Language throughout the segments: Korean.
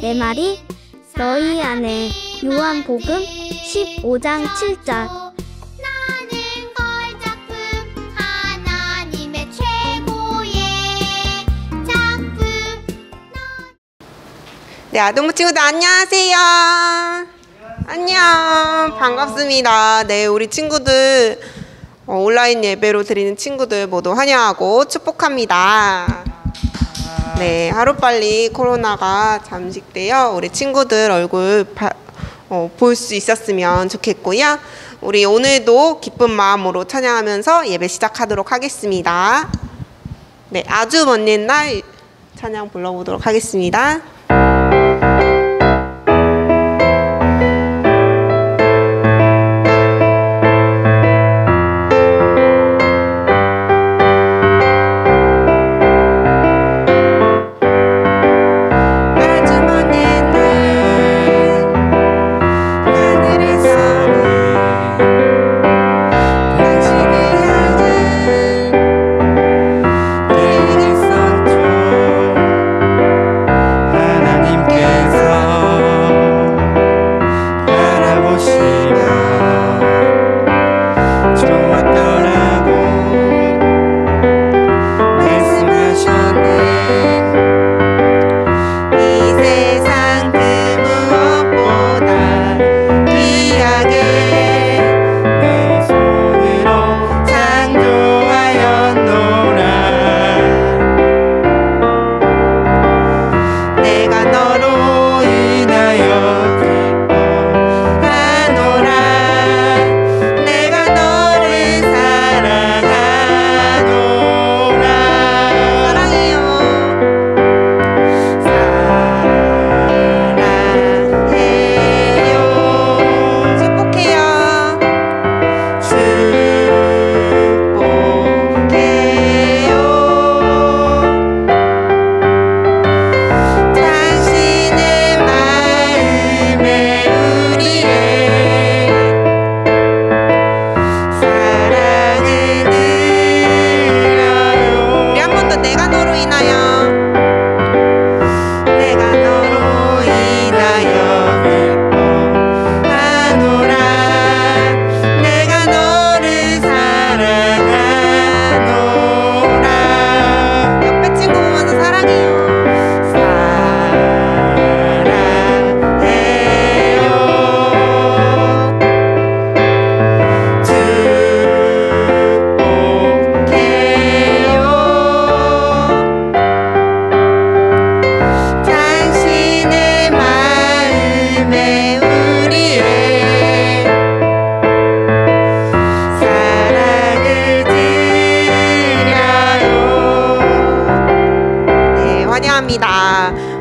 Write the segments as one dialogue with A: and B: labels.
A: 내 말이 너희 안에. 요한복음 15장 7절.
B: 나는 걸작품, 하나님의 최고의 작품.
C: 네, 아동부 친구들 안녕하세요. 안녕, 반갑습니다. 네, 우리 친구들 온라인 예배로 드리는 친구들 모두 환영하고 축복합니다. 네, 하루빨리 코로나가 잠식되어 우리 친구들 얼굴 볼 수 있었으면 좋겠고요. 우리 오늘도 기쁜 마음으로 찬양하면서 예배 시작하도록 하겠습니다. 네, 아주 먼 옛날 찬양 불러보도록 하겠습니다.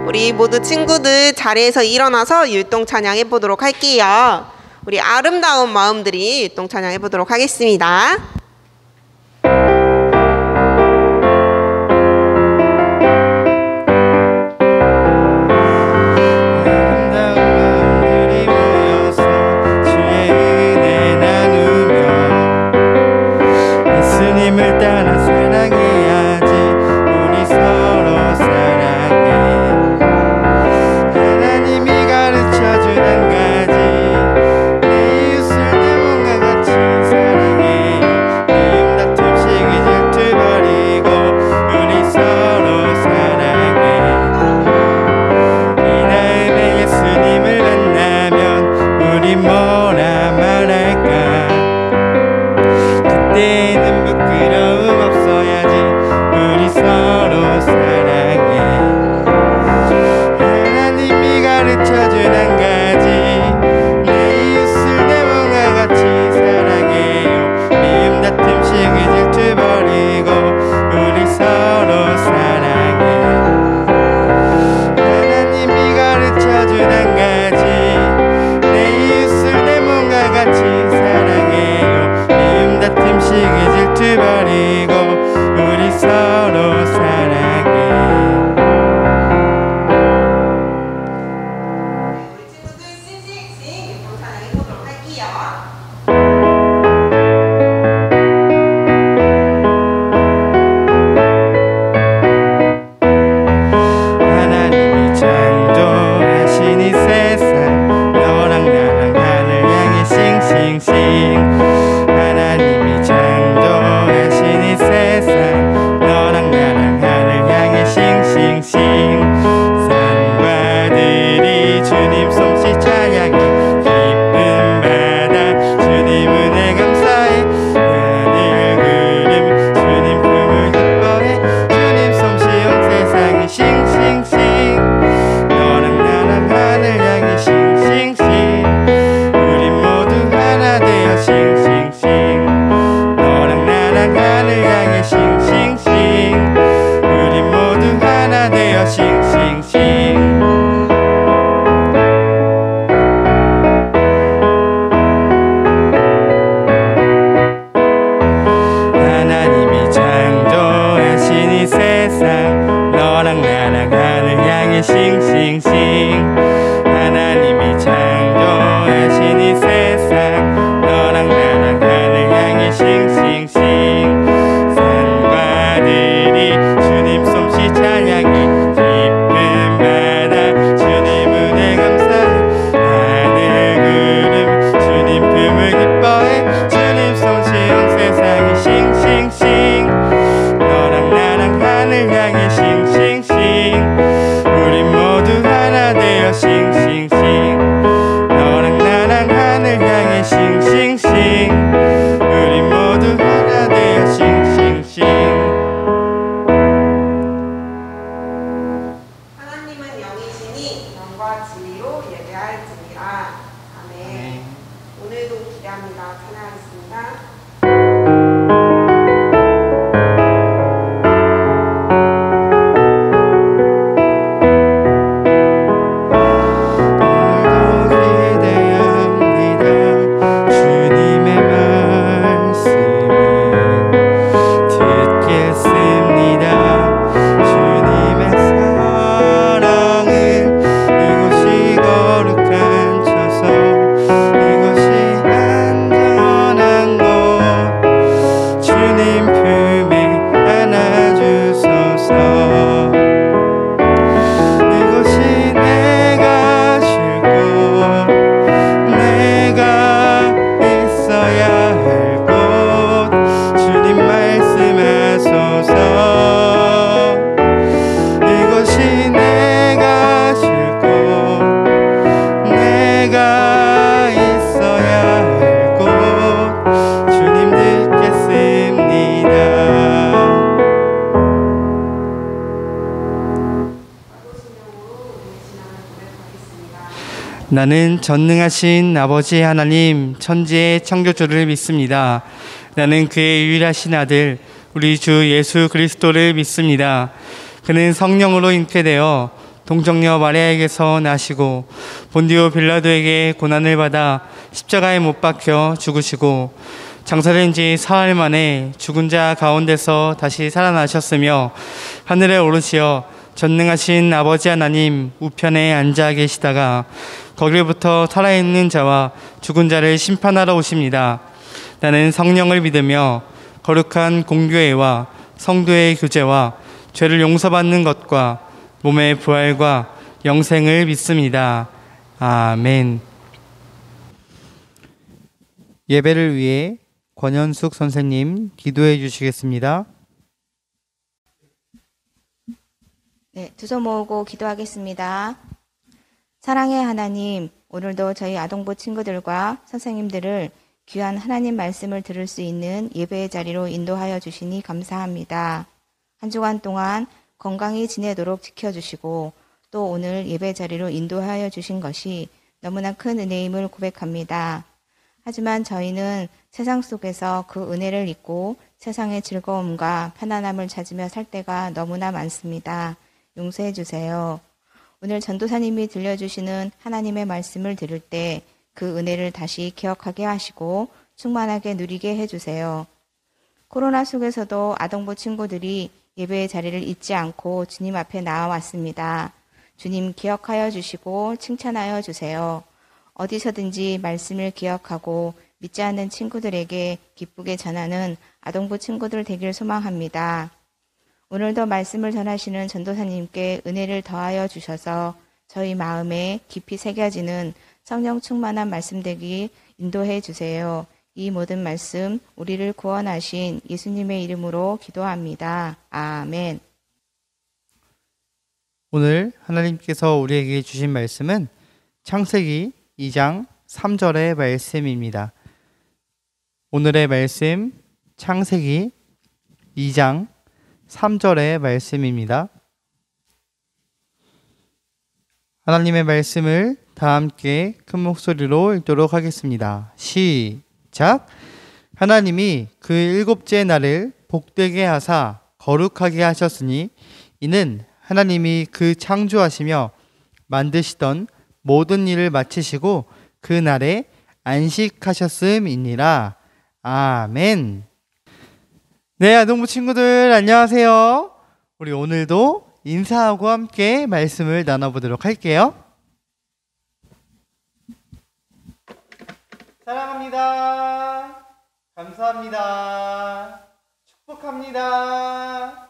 C: 우리 모두 친구들 자리에서 일어나서 율동 찬양해 보도록 할게요. 우리 아름다운 마음들이 율동 찬양해 보도록 하겠습니다.
D: 그때는 부끄러움 없어야지. 나는 전능하신 아버지 하나님 천지의 창조주를 믿습니다. 나는 그의 유일하신 아들 우리 주 예수 그리스도를 믿습니다. 그는 성령으로 잉태되어 동정녀 마리아에게서 나시고 본디오 빌라도에게 고난을 받아 십자가에 못 박혀 죽으시고 장사된 지 사흘 만에 죽은 자 가운데서 다시 살아나셨으며 하늘에 오르시어 전능하신 아버지 하나님 우편에 앉아 계시다가 거기로부터 살아있는 자와 죽은 자를 심판하러 오십니다. 나는 성령을 믿으며 거룩한 공교회와 성도의 교제와 죄를 용서받는 것과 몸의 부활과 영생을 믿습니다. 아멘. 예배를 위해 권현숙 선생님 기도해 주시겠습니다.
E: 네, 두 손 모으고 기도하겠습니다. 사랑의 하나님, 오늘도 저희 아동부 친구들과 선생님들을 귀한 하나님 말씀을 들을 수 있는 예배의 자리로 인도하여 주시니 감사합니다. 한 주간 동안 건강히 지내도록 지켜주시고 또 오늘 예배 자리로 인도하여 주신 것이 너무나 큰 은혜임을 고백합니다. 하지만 저희는 세상 속에서 그 은혜를 잊고 세상의 즐거움과 편안함을 찾으며 살 때가 너무나 많습니다. 용서해 주세요. 오늘 전도사님이 들려주시는 하나님의 말씀을 들을 때 그 은혜를 다시 기억하게 하시고 충만하게 누리게 해주세요. 코로나 속에서도 아동부 친구들이 예배의 자리를 잊지 않고 주님 앞에 나와왔습니다. 주님 기억하여 주시고 칭찬하여 주세요. 어디서든지 말씀을 기억하고 믿지 않는 친구들에게 기쁘게 전하는 아동부 친구들 되길 소망합니다. 오늘도 말씀을 전하시는 전도사님께 은혜를 더하여 주셔서 저희 마음에 깊이 새겨지는 성령 충만한 말씀 되기 인도해 주세요. 이 모든 말씀 우리를 구원하신 예수님의 이름으로 기도합니다. 아멘.
D: 오늘 하나님께서 우리에게 주신 말씀은 창세기 2장 3절의 말씀입니다. 오늘의 말씀 창세기 2장 3절의 말씀입니다. 하나님의 말씀을 다 함께 큰 목소리로 읽도록 하겠습니다. 시작! 하나님이 그 일곱째 날을 복되게 하사 거룩하게 하셨으니 이는 하나님이 그 창조하시며 만드시던 모든 일을 마치시고 그 날에 안식하셨음이니라. 아멘. 네, 아동부 친구들 안녕하세요. 우리 오늘도 인사하고 함께 말씀을 나눠보도록 할게요. 사랑합니다. 감사합니다. 축복합니다.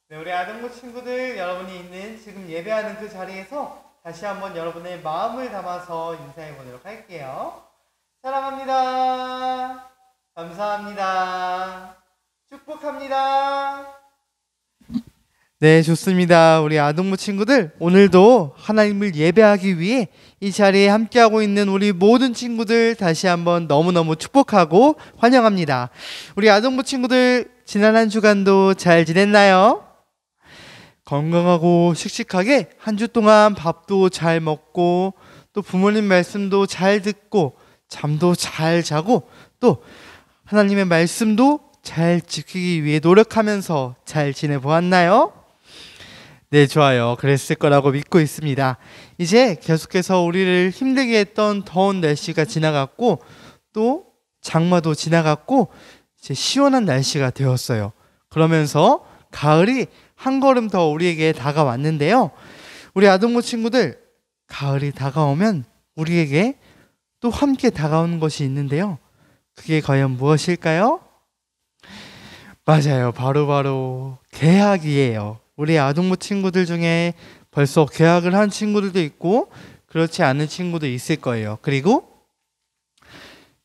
D: 네, 우리 아동부 친구들 여러분이 있는 지금 예배하는 그 자리에서 다시 한번 여러분의 마음을 담아서 인사해 보도록 할게요. 사랑합니다. 감사합니다. 축복합니다. 네, 좋습니다. 우리 아동부 친구들 오늘도 하나님을 예배하기 위해 이 자리에 함께하고 있는 우리 모든 친구들 다시 한번 너무너무 축복하고 환영합니다. 우리 아동부 친구들 지난 한 주간도 잘 지냈나요? 건강하고 씩씩하게 한 주 동안 밥도 잘 먹고 또 부모님 말씀도 잘 듣고 잠도 잘 자고 또 하나님의 말씀도 잘 지키기 위해 노력하면서 잘 지내보았나요? 네, 좋아요. 그랬을 거라고 믿고 있습니다. 이제 계속해서 우리를 힘들게 했던 더운 날씨가 지나갔고 또 장마도 지나갔고 이제 시원한 날씨가 되었어요. 그러면서 가을이 한 걸음 더 우리에게 다가왔는데요. 우리 아동부 친구들, 가을이 다가오면 우리에게 또 함께 다가오는 것이 있는데요. 그게 과연 무엇일까요? 맞아요. 바로 개학이에요. 우리 아동부 친구들 중에 벌써 개학을 한 친구들도 있고 그렇지 않은 친구도 있을 거예요. 그리고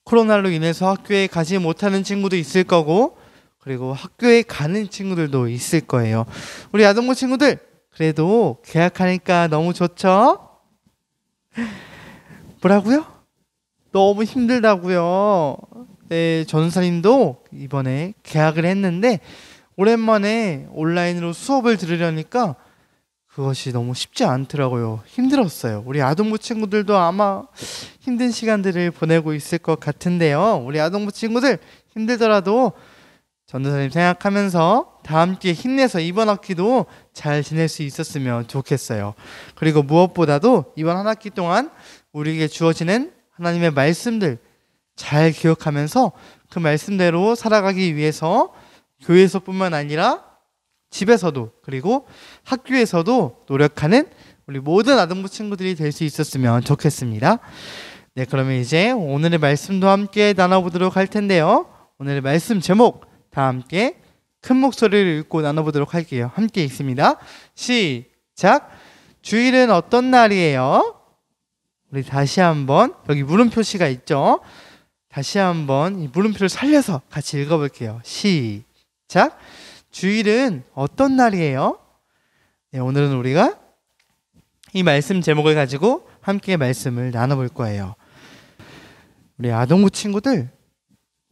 D: 코로나로 인해서 학교에 가지 못하는 친구도 있을 거고 그리고 학교에 가는 친구들도 있을 거예요. 우리 아동부 친구들 그래도 개학하니까 너무 좋죠? 뭐라고요? 너무 힘들다고요. 네, 전사님도 이번에 개학을 했는데 오랜만에 온라인으로 수업을 들으려니까 그것이 너무 쉽지 않더라고요. 힘들었어요. 우리 아동부 친구들도 아마 힘든 시간들을 보내고 있을 것 같은데요. 우리 아동부 친구들 힘들더라도 전도사님 생각하면서 다 함께 힘내서 이번 학기도 잘 지낼 수 있었으면 좋겠어요. 그리고 무엇보다도 이번 한 학기 동안 우리에게 주어지는 하나님의 말씀들 잘 기억하면서 그 말씀대로 살아가기 위해서 교회에서뿐만 아니라 집에서도 그리고 학교에서도 노력하는 우리 모든 아동부 친구들이 될 수 있었으면 좋겠습니다. 네, 그러면 이제 오늘의 말씀도 함께 나눠보도록 할 텐데요. 오늘의 말씀 제목 다 함께 큰 목소리를 읽고 나눠보도록 할게요. 함께 읽습니다. 시작. 주일은 어떤 날이에요? 우리 다시 한번 여기 물음표 시가 있죠. 다시 한번 이 물음표를 살려서 같이 읽어볼게요. 시작. 주일은 어떤 날이에요? 네, 오늘은 우리가 이 말씀 제목을 가지고 함께 말씀을 나눠볼 거예요. 우리 아동부 친구들,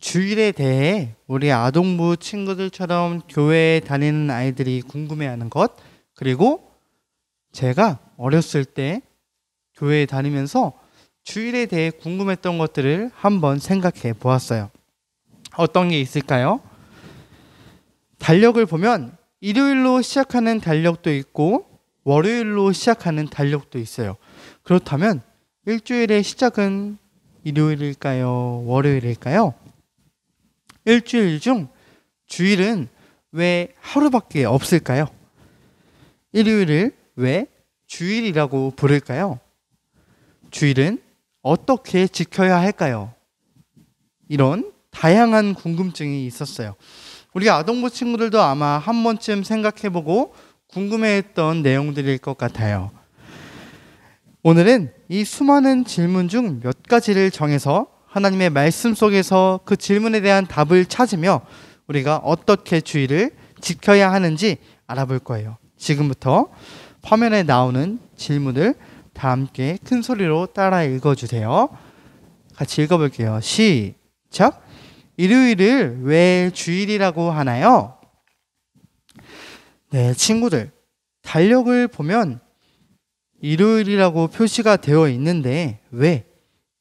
D: 주일에 대해 우리 아동부 친구들처럼 교회에 다니는 아이들이 궁금해하는 것, 그리고 제가 어렸을 때 교회에 다니면서 주일에 대해 궁금했던 것들을 한번 생각해 보았어요. 어떤 게 있을까요? 달력을 보면 일요일로 시작하는 달력도 있고 월요일로 시작하는 달력도 있어요. 그렇다면 일주일의 시작은 일요일일까요? 월요일일까요? 일주일 중 주일은 왜 하루밖에 없을까요? 일요일을 왜 주일이라고 부를까요? 주일은 어떻게 지켜야 할까요? 이런 다양한 궁금증이 있었어요. 우리 아동부 친구들도 아마 한 번쯤 생각해보고 궁금해했던 내용들일 것 같아요. 오늘은 이 수많은 질문 중 몇 가지를 정해서 하나님의 말씀 속에서 그 질문에 대한 답을 찾으며 우리가 어떻게 주일을 지켜야 하는지 알아볼 거예요. 지금부터 화면에 나오는 질문을 다 함께 큰 소리로 따라 읽어주세요. 같이 읽어볼게요. 시작. 일요일을 왜 주일이라고 하나요? 네, 친구들, 달력을 보면 일요일이라고 표시가 되어 있는데 왜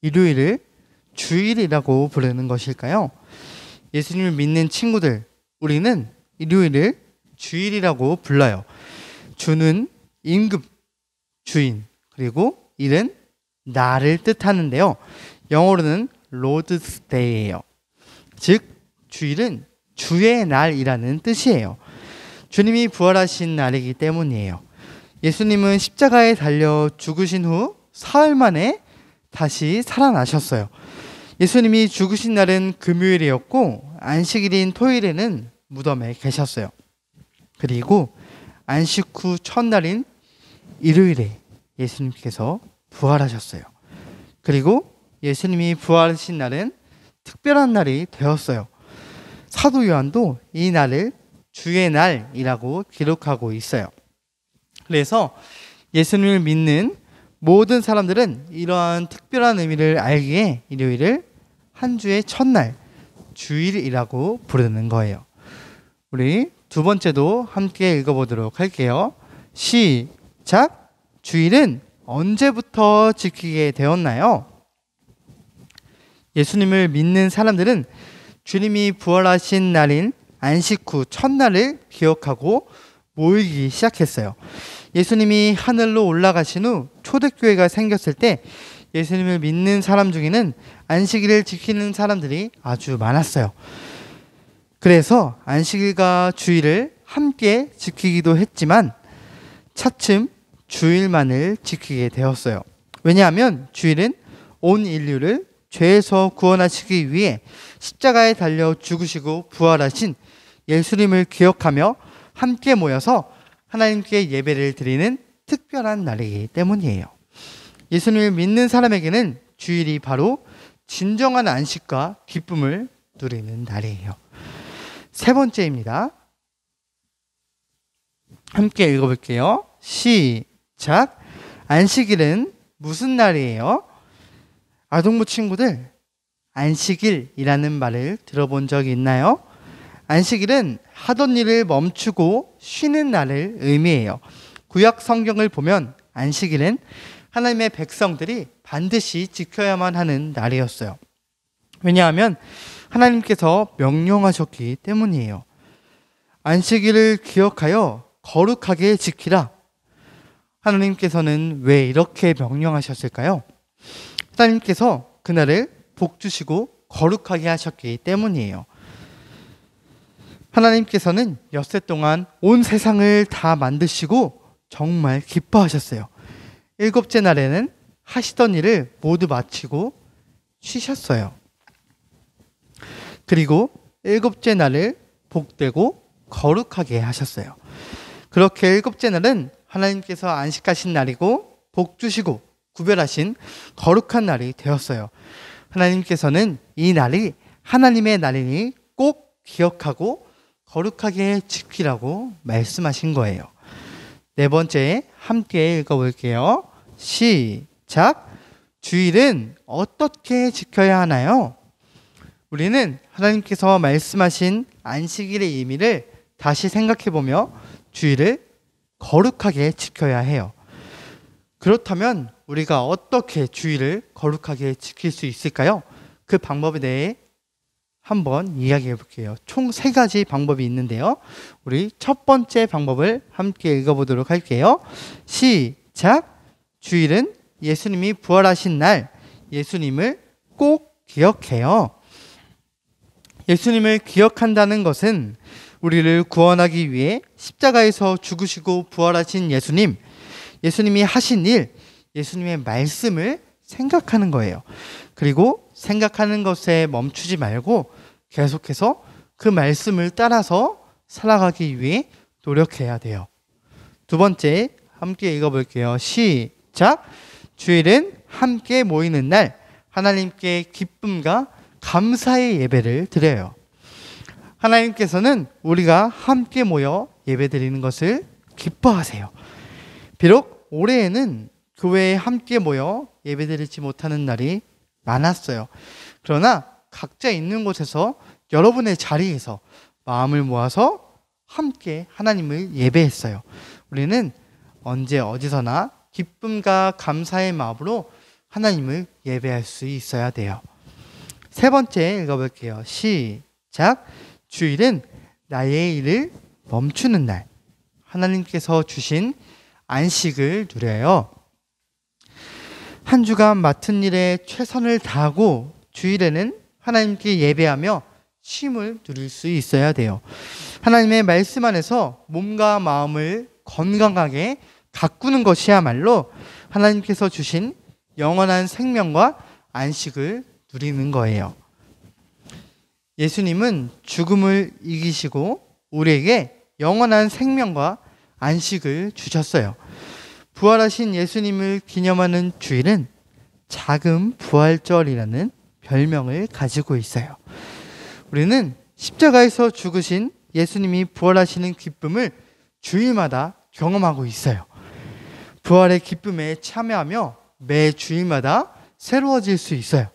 D: 일요일을 주일이라고 부르는 것일까요? 예수님을 믿는 친구들, 우리는 일요일을 주일이라고 불러요. 주는 임금, 주인, 그리고 일은 날을 뜻하는데요. 영어로는 Lord's Day예요. 즉 주일은 주의 날이라는 뜻이에요. 주님이 부활하신 날이기 때문이에요. 예수님은 십자가에 달려 죽으신 후 사흘 만에 다시 살아나셨어요. 예수님이 죽으신 날은 금요일이었고 안식일인 토요일에는 무덤에 계셨어요. 그리고 안식 후 첫날인 일요일에 예수님께서 부활하셨어요. 그리고 예수님이 부활하신 날은 특별한 날이 되었어요. 사도 요한도 이 날을 주의 날이라고 기록하고 있어요. 그래서 예수님을 믿는 모든 사람들은 이러한 특별한 의미를 알기에 일요일을 한 주의 첫날, 주일이라고 부르는 거예요. 우리 두 번째도 함께 읽어보도록 할게요. 시작! 주일은 언제부터 지키게 되었나요? 예수님을 믿는 사람들은 주님이 부활하신 날인 안식 후 첫날을 기억하고 모이기 시작했어요. 예수님이 하늘로 올라가신 후 초대교회가 생겼을 때 예수님을 믿는 사람 중에는 안식일을 지키는 사람들이 아주 많았어요. 그래서 안식일과 주일을 함께 지키기도 했지만 차츰 주일만을 지키게 되었어요. 왜냐하면 주일은 온 인류를 죄에서 구원하시기 위해 십자가에 달려 죽으시고 부활하신 예수님을 기억하며 함께 모여서 하나님께 예배를 드리는 특별한 날이기 때문이에요. 예수님을 믿는 사람에게는 주일이 바로 진정한 안식과 기쁨을 누리는 날이에요. 세 번째입니다. 함께 읽어볼게요. 시작! 안식일은 무슨 날이에요? 아동부 친구들, 안식일이라는 말을 들어본 적이 있나요? 안식일은 하던 일을 멈추고 쉬는 날을 의미해요. 구약 성경을 보면 안식일은 하나님의 백성들이 반드시 지켜야만 하는 날이었어요. 왜냐하면 하나님께서 명령하셨기 때문이에요. 안식일을 기억하여 거룩하게 지키라. 하나님께서는 왜 이렇게 명령하셨을까요? 하나님께서 그날을 복 주시고 거룩하게 하셨기 때문이에요. 하나님께서는 엿새 동안 온 세상을 다 만드시고 정말 기뻐하셨어요. 일곱째 날에는 하시던 일을 모두 마치고 쉬셨어요. 그리고 일곱째 날을 복되고 거룩하게 하셨어요. 그렇게 일곱째 날은 하나님께서 안식하신 날이고 복 주시고 구별하신 거룩한 날이 되었어요. 하나님께서는 이 날이 하나님의 날이니 꼭 기억하고 거룩하게 지키라고 말씀하신 거예요. 네 번째 함께 읽어볼게요. 시작. 주일은 어떻게 지켜야 하나요? 우리는 하나님께서 말씀하신 안식일의 의미를 다시 생각해보며 주일을 거룩하게 지켜야 해요. 그렇다면 우리가 어떻게 주일을 거룩하게 지킬 수 있을까요? 그 방법에 대해 한번 이야기해 볼게요. 총 3가지 방법이 있는데요. 우리 첫 번째 방법을 함께 읽어보도록 할게요. 시작. 주일은 예수님이 부활하신 날, 예수님을 꼭 기억해요. 예수님을 기억한다는 것은 우리를 구원하기 위해 십자가에서 죽으시고 부활하신 예수님, 예수님이 하신 일, 예수님의 말씀을 생각하는 거예요. 그리고 생각하는 것에 멈추지 말고 계속해서 그 말씀을 따라서 살아가기 위해 노력해야 돼요. 두 번째 함께 읽어볼게요. 시작. 주일은 함께 모이는 날, 하나님께 기쁨과 감사의 예배를 드려요. 하나님께서는 우리가 함께 모여 예배드리는 것을 기뻐하세요. 비록 올해에는 교회에 함께 모여 예배드리지 못하는 날이 많았어요. 그러나 각자 있는 곳에서 여러분의 자리에서 마음을 모아서 함께 하나님을 예배했어요. 우리는 언제 어디서나 기쁨과 감사의 마음으로 하나님을 예배할 수 있어야 돼요. 세 번째 읽어볼게요. 시작. 주일은 나의 일을 멈추는 날, 하나님께서 주신 안식을 누려요. 한 주간 맡은 일에 최선을 다하고 주일에는 하나님께 예배하며 쉼을 누릴 수 있어야 돼요. 하나님의 말씀 안에서 몸과 마음을 건강하게 가꾸는 것이야말로 하나님께서 주신 영원한 생명과 안식을 누리는 거예요. 예수님은 죽음을 이기시고 우리에게 영원한 생명과 안식을 주셨어요. 부활하신 예수님을 기념하는 주일은 작은 부활절이라는 별명을 가지고 있어요. 우리는 십자가에서 죽으신 예수님이 부활하시는 기쁨을 주일마다 경험하고 있어요. 부활의 기쁨에 참여하며 매 주일마다 새로워질 수 있어요.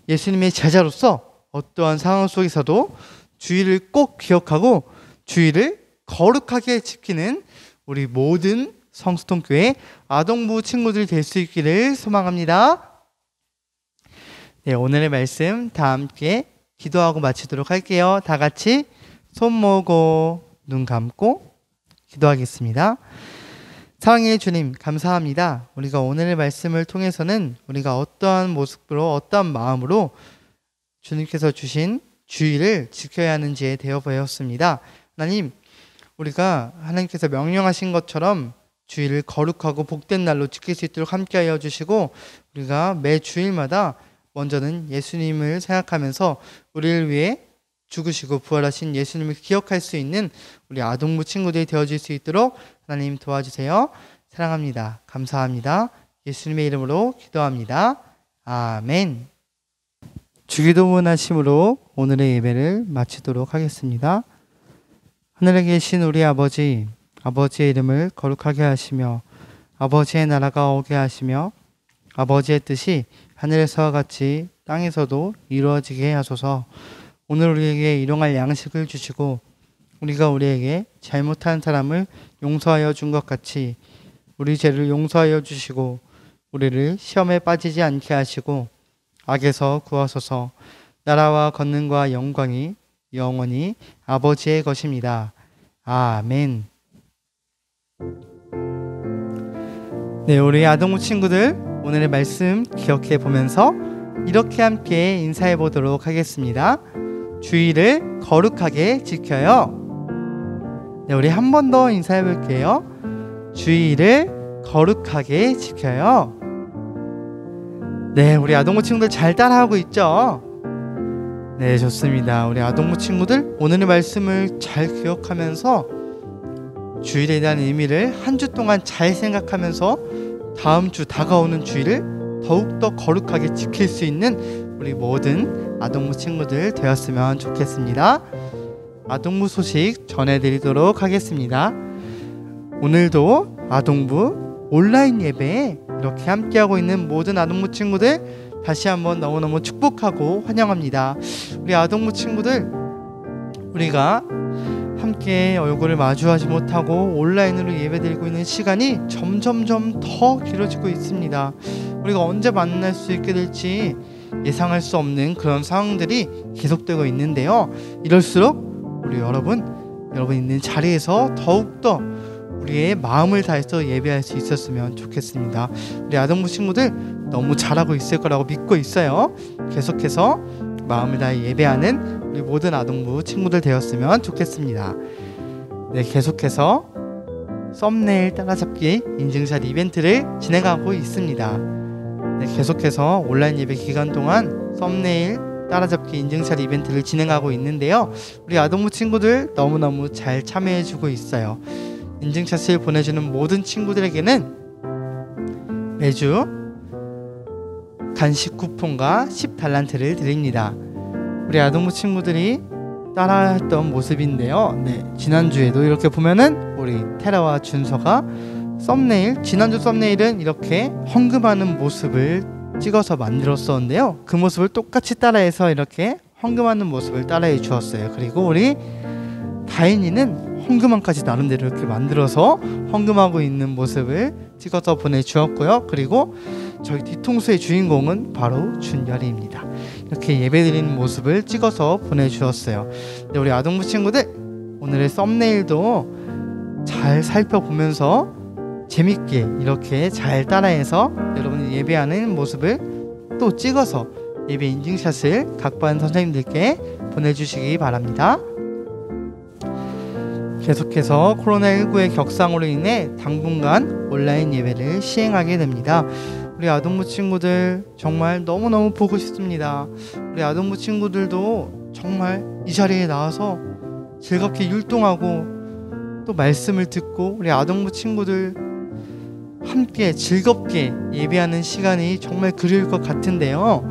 D: 예수님의 제자로서 어떠한 상황 속에서도 주일을 꼭 기억하고 주일을 거룩하게 지키는 우리 모든 성수통교회 아동부 친구들 될 수 있기를 소망합니다. 네, 오늘의 말씀 다 함께 기도하고 마치도록 할게요. 다 같이 손 모으고 눈 감고 기도하겠습니다. 사랑의 주님, 감사합니다. 우리가 오늘의 말씀을 통해서는 우리가 어떠한 모습으로 어떠한 마음으로 주님께서 주신 주일을 지켜야 하는지에 대해 보였습니다. 하나님, 우리가 하나님께서 명령하신 것처럼 주일을 거룩하고 복된 날로 지킬 수 있도록 함께하여 주시고 우리가 매 주일마다 먼저는 예수님을 생각하면서 우리를 위해 죽으시고 부활하신 예수님을 기억할 수 있는 우리 아동부 친구들이 되어질 수 있도록 하나님 도와주세요. 사랑합니다. 감사합니다. 예수님의 이름으로 기도합니다. 아멘. 주기도문 하심으로 오늘의 예배를 마치도록 하겠습니다. 하늘에 계신 우리 아버지, 아버지의 이름을 거룩하게 하시며 아버지의 나라가 오게 하시며 아버지의 뜻이 하늘에서와 같이 땅에서도 이루어지게 하소서. 오늘 우리에게 일용할 양식을 주시고 우리가 우리에게 잘못한 사람을 용서하여 준 것 같이 우리 죄를 용서하여 주시고 우리를 시험에 빠지지 않게 하시고 악에서 구하소서. 나라와 권능과 영광이 영원히 아버지의 것입니다. 아멘. 네, 우리 아동부 친구들 오늘의 말씀 기억해 보면서 이렇게 함께 인사해 보도록 하겠습니다. 주의를 거룩하게 지켜요. 네, 우리 한 번 더 인사해 볼게요. 주의를 거룩하게 지켜요. 네, 우리 아동부 친구들 잘 따라하고 있죠? 네, 좋습니다. 우리 아동부 친구들 오늘의 말씀을 잘 기억하면서 주일에 대한 의미를 한 주 동안 잘 생각하면서 다음 주 다가오는 주일을 더욱더 거룩하게 지킬 수 있는 우리 모든 아동부 친구들 되었으면 좋겠습니다. 아동부 소식 전해드리도록 하겠습니다. 오늘도 아동부 온라인 예배에 이렇게 함께하고 있는 모든 아동부 친구들 다시 한번 너무너무 축복하고 환영합니다. 우리 아동부 친구들, 우리가 함께 얼굴을 마주하지 못하고 온라인으로 예배드리고 있는 시간이 점점점 더 길어지고 있습니다. 우리가 언제 만날 수 있게 될지 예상할 수 없는 그런 상황들이 계속되고 있는데요. 이럴수록 우리 여러분 있는 자리에서 더욱더 우리의 마음을 다해서 예배할 수 있었으면 좋겠습니다. 우리 아동부 친구들 너무 잘하고 있을 거라고 믿고 있어요. 계속해서 마음을 다해 예배하는 우리 모든 아동부 친구들 되었으면 좋겠습니다. 네, 계속해서 썸네일 따라잡기 인증샷 이벤트를 진행하고 있습니다. 네, 계속해서 온라인 예배 기간 동안 썸네일 따라잡기 인증샷 이벤트를 진행하고 있는데요. 우리 아동부 친구들 너무너무 잘 참여해주고 있어요. 인증샷을 보내주는 모든 친구들에게는 매주 간식 쿠폰과 10달란트를 드립니다. 우리 아동부 친구들이 따라했던 모습인데요. 네, 지난주에도 이렇게 보면은 우리 테라와 준서가 지난주 썸네일은 이렇게 헌금하는 모습을 찍어서 만들었었는데요. 그 모습을 똑같이 따라해서 이렇게 헌금하는 모습을 따라해 주었어요. 그리고 우리 다인이는 헌금함까지 나름대로 이렇게 만들어서 헌금하고 있는 모습을 찍어서 보내주었고요. 그리고 저희 뒤통수의 주인공은 바로 준열이입니다. 이렇게 예배드리는 모습을 찍어서 보내주었어요. 네, 우리 아동부 친구들 오늘의 썸네일도 잘 살펴보면서 재밌게 이렇게 잘 따라해서 여러분이 예배하는 모습을 또 찍어서 예배 인증샷을 각 반 선생님들께 보내주시기 바랍니다. 계속해서 코로나19의 격상으로 인해 당분간 온라인 예배를 시행하게 됩니다. 우리 아동부 친구들 정말 너무너무 보고 싶습니다. 우리 아동부 친구들도 정말 이 자리에 나와서 즐겁게 율동하고 또 말씀을 듣고 우리 아동부 친구들 함께 즐겁게 예배하는 시간이 정말 그리울 것 같은데요.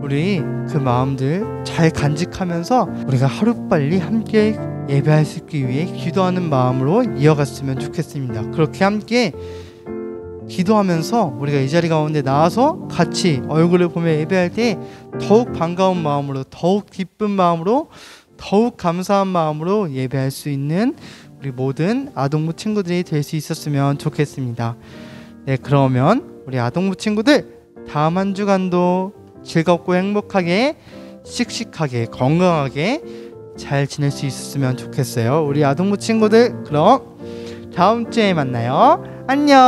D: 우리 그 마음들 잘 간직하면서 우리가 하루빨리 함께 예배할 수 있기 위해 기도하는 마음으로 이어갔으면 좋겠습니다. 그렇게 함께 기도하면서 우리가 이 자리 가운데 나와서 같이 얼굴을 보며 예배할 때 더욱 반가운 마음으로, 더욱 기쁜 마음으로, 더욱 감사한 마음으로 예배할 수 있는 우리 모든 아동부 친구들이 될 수 있었으면 좋겠습니다. 네, 그러면 우리 아동부 친구들 다음 한 주간도 즐겁고 행복하게, 씩씩하게, 건강하게 잘 지낼 수 있었으면 좋겠어요. 우리 아동부 친구들 그럼 다음 주에 만나요. 안녕.